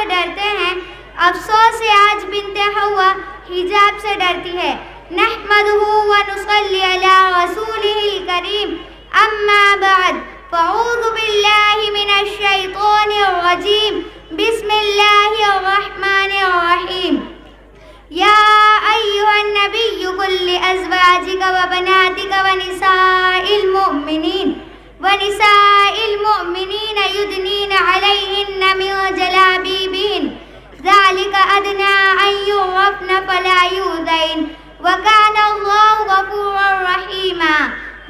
سے ڈرتے ہیں، افسوس ہے آج بنت حوا حجاب سے ڈرتی ہے۔ نحمدہ ونصلی علی رسولہ الکریم، اما بعد فاعوذ باللہ من الشیطان الرجیم، بسم اللہ الرحمن الرحیم۔ یا ایھا النبی قل لازواجک وبناتک ونساء المؤمنین یدنین علیہن من جلابیبہن ذلک ادنی ان یعرفن فلا یؤذین وکان اللہ غفورا رحیما۔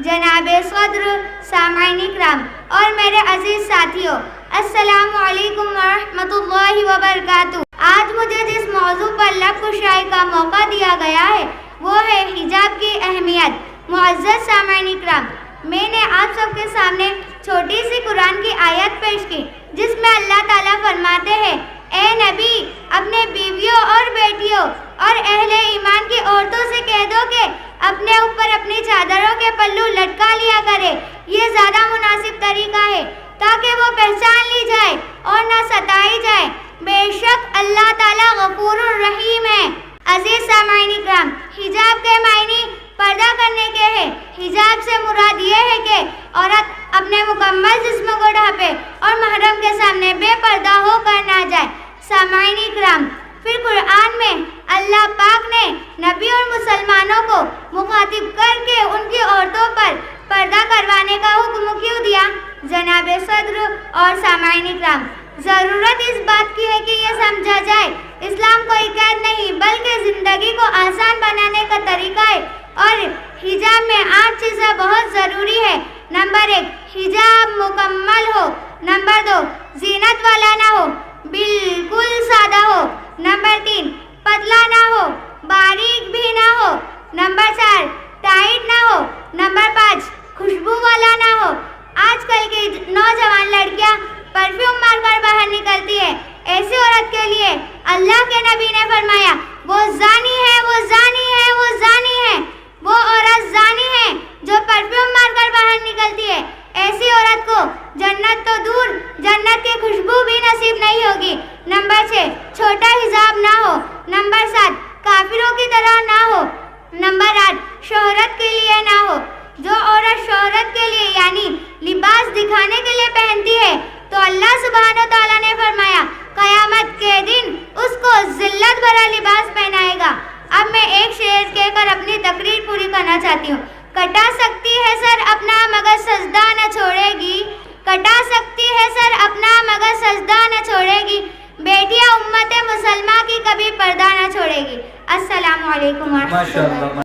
جناب صدر، سامعین اکرام اور میرے عزیز ساتھیوں، السلام علیکم ورحمۃ اللہ وبرکاتہ۔ آج مجھے جس موضوع پر لب کشائی کا موقع دیا گیا ہے وہ ہے حجاب کی اہمیت۔ معزز سامعین اکرام، میں نے آپ سب کے سامنے چھوٹی سی قرآن کی آیت پیش کی جس میں اللہ تعالیٰ فرماتے ہیں، اے نبی اپنے بیویوں اور بیٹیوں اور اہل ایمان کی عورتوں سے کہہ دو کہ اپنے اوپر اپنی چادروں کے پلو لٹکا لیا کرے، یہ زیادہ مناسب طریقہ ہے تاکہ وہ پہچان لی جائے اور نہ ستائی جائے۔ بے شک اللہ تعالیٰ غفور الرحیم ہے۔ عزیز سامعین اکرام، حجاب کے معنی پردہ کرنے کے ہیں۔ حجاب سے مراد یہ ہے کہ عورت اپنے مکمل جسم کو ڈھانپے اور محرم کے سامنے بے پردہ ہو کر نہ جائے۔ سامعین اکرام، پھر قرآن میں اللہ پاک نے نبی اور مسلمانوں کو مخاطب کر کے ان کی عورتوں پر پردہ کروانے کا حکم کیوں دیا؟ جناب صدر اور سامعین اکرام، ضرورت اس بات کی ہے کہ یہ سمجھا جائے اسلام کوئی قید نہیں بلکہ زندگی کو آسان بنانے کا طریقہ ہے، اور حجاب میں 8 چیزیں بہت ضروری ہے۔ نمبر 1، حجاب مکمل ہو۔ نمبر 2، زینت والا نہ ہو، بالکل سادہ ہو۔ نمبر 3، پتلا نہ ہو، باریک بھی نہ ہو۔ نمبر 4، ٹائٹ نہ ہو۔ نمبر 5، خوشبو والا نہ ہو۔ آج کل کی نوجوان لڑکیاں پرفیوم مار کر باہر نکلتی ہے، ایسی عورت کے لیے اللہ کے نبی نے فرمایا، وہ زانی ہے، وہ زانی ہے، وہ زانی ہے، وہ عورت زانی ہے جو پرفیوم مار کر باہر نکلتی ہے۔ ایسی عورت کو جنت تو دور، جنت کی خوشبو بھی نصیب نہیں ہوگی۔ نمبر 6، چھوٹا حجاب نہ ہو۔ نمبر 7، کافروں کی طرح نہ ہو۔ نمبر 8، شہرت کے لیے نہ ہو۔ جو عورت شہرت کے لیے یعنی لباس دکھانے کے لیے پہنتی ہے تو اللہ سبحانہ و تعالیٰ نے فرمایا قیامت کے دن اس کو ذلت بھرا لباس پہنائے گا۔ اب میں ایک شعر کہہ کر اپنی تقریر پوری کرنا چاہتی ہوں۔ کٹا سکتی ہے سر اپنا مگر سجدہ نہ چھوڑے گی، کٹا سکتی ہے سر اپنا مگر سجدہ نہ چھوڑے گی، بیٹیاں امت مسلمہ کی کبھی پردہ نہ چھوڑے گی۔ السلام علیکم ورحمۃ اللہ۔